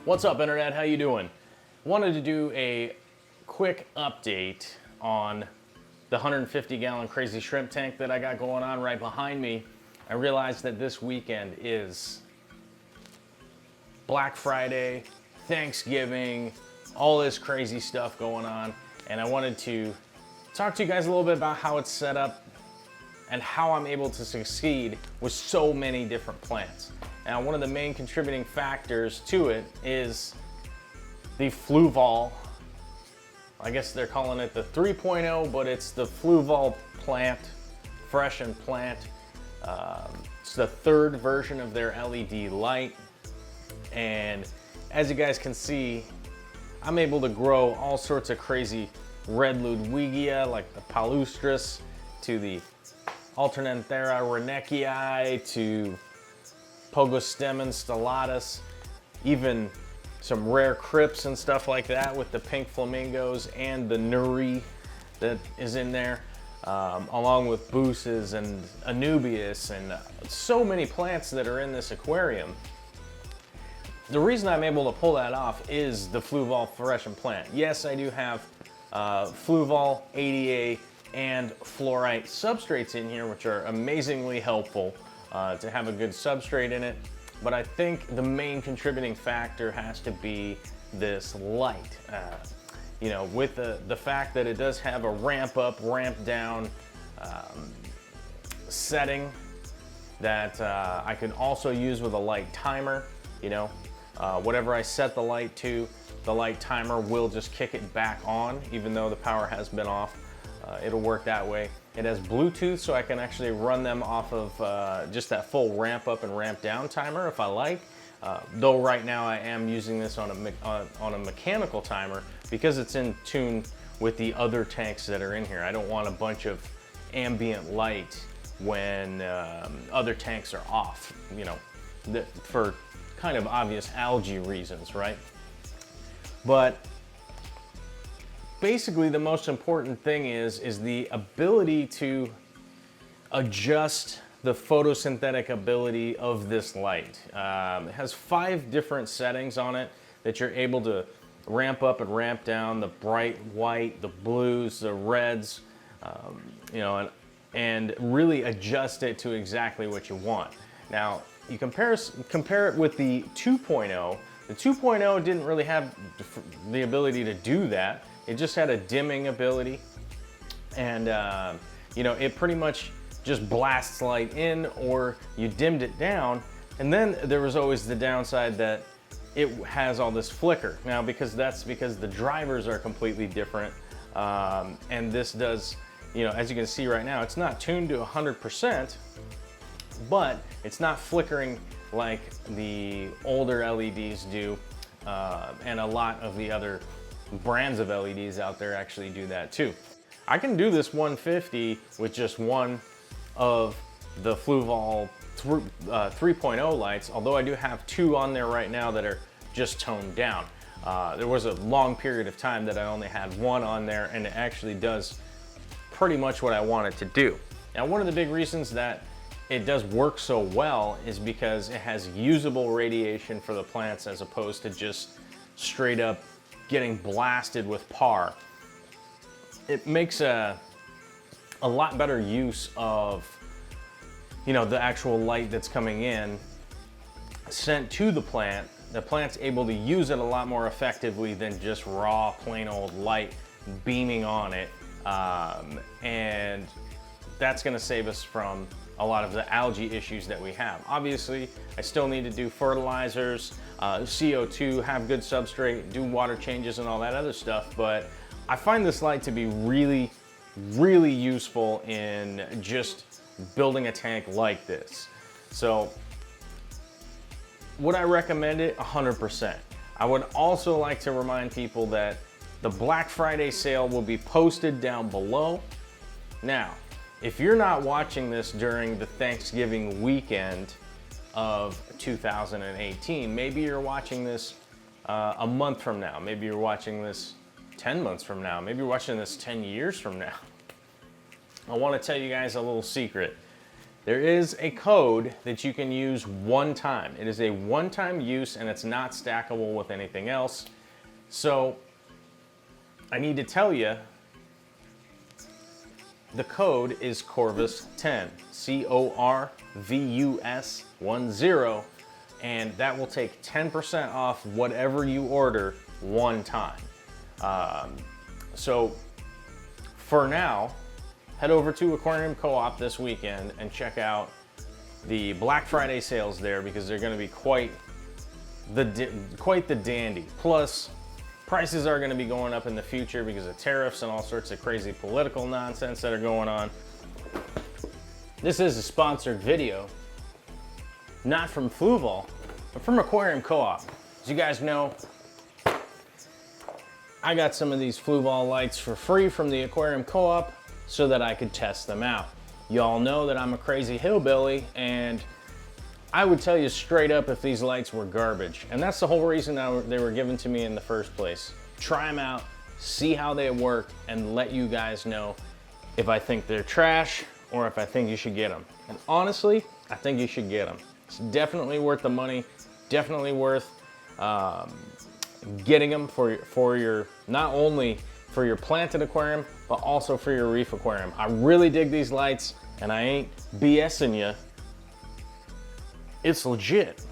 What's up, Internet? How you doing? Wanted to do a quick update on the 150-gallon crazy shrimp tank that I got going on right behind me. I realized that this weekend is Black Friday, Thanksgiving, all this crazy stuff going on, and I wanted to talk to you guys a little bit about how it's set up and how I'm able to succeed with so many different plants. Now, one of the main contributing factors to it is the Fluval, I guess they're calling it the 3.0, but it's the Fluval Plant, Fresh and Plant. It's the third version of their LED light. And as you guys can see, I'm able to grow all sorts of crazy red Ludwigia, like the Palustris, to the Alternanthera renekii, to Pogostemon stellatus, even some rare crypts and stuff like that with the pink flamingos and the nuri that is in there, along with buces and anubias and so many plants that are in this aquarium. The reason I'm able to pull that off is the Fluval Fresh and Plant. Yes, I do have Fluval, ADA, and fluorite substrates in here, which are amazingly helpful to have a good substrate in it. But I think the main contributing factor has to be this light. You know, with the fact that it does have a ramp up, ramp down setting that I could also use with a light timer. You know, whatever I set the light to, the light timer will just kick it back on, even though the power has been off. It'll work that way. It has Bluetooth, so I can actually run them off of just that full ramp up and ramp down timer if I like. Though right now I am using this on a mechanical timer because it's in tune with the other tanks that are in here. I don't want a bunch of ambient light when other tanks are off, you know, for kind of obvious algae reasons, right? But basically, the most important thing is the ability to adjust the photosynthetic ability of this light. It has 5 different settings on it that you're able to ramp up and ramp down: the bright white, the blues, the reds, you know, and really adjust it to exactly what you want. Now, you compare it with the 2.0. The 2.0 didn't really have the ability to do that. It just had a dimming ability, and you know, it pretty much just blasts light in, or you dimmed it down. And then there was always the downside that it has all this flicker. Now, because the drivers are completely different, and this does, you know, as you can see right now, it's not tuned to 100%, but it's not flickering like the older LEDs do, and a lot of the other brands of LEDs out there actually do that too. I can do this 150 with just one of the Fluval 3.0 lights, although I do have 2 on there right now that are just toned down. There was a long period of time that I only had 1 on there, and it actually does pretty much what I want it to do. Now, one of the big reasons that it does work so well is because it has usable radiation for the plants as opposed to just straight up getting blasted with PAR. It makes a lot better use of, you know, the actual light that's coming in sent to the plant. The plant's able to use it a lot more effectively than just raw, plain old light beaming on it, and that's going to save us from a lot of the algae issues that we have. Obviously, I still need to do fertilizers, CO2, have good substrate, do water changes and all that other stuff, but I find this light to be really, really useful in just building a tank like this. So would I recommend it? 100%. I would also like to remind people that the Black Friday sale will be posted down below. Now, if you're not watching this during the Thanksgiving weekend of 2018, maybe you're watching this a month from now, maybe you're watching this 10 months from now, maybe you're watching this 10 years from now. I want to tell you guys a little secret. there is a code that you can use one time. It is a one-time use and it's not stackable with anything else. So I need to tell you, the code is Corvus 10, Corvus 10, and that will take 10% off whatever you order one time. So for now, head over to Aquarium Co-op this weekend and check out the Black Friday sales there, because they're going to be quite the dandy. Plus, prices are going to be going up in the future because of tariffs and all sorts of crazy political nonsense that are going on. This is a sponsored video, not from Fluval, but from Aquarium Co-op. As you guys know, I got some of these Fluval lights for free from the Aquarium Co-op so that I could test them out. Y'all know that I'm a crazy hillbilly, and I would tell you straight up if these lights were garbage. And that's the whole reason they were given to me in the first place. Try them out, see how they work, and let you guys know if I think they're trash or if I think you should get them. And honestly, I think you should get them. It's definitely worth the money, definitely worth getting them for your, not only for your planted aquarium, but also for your reef aquarium. I really dig these lights, and I ain't BSing you. It's legit.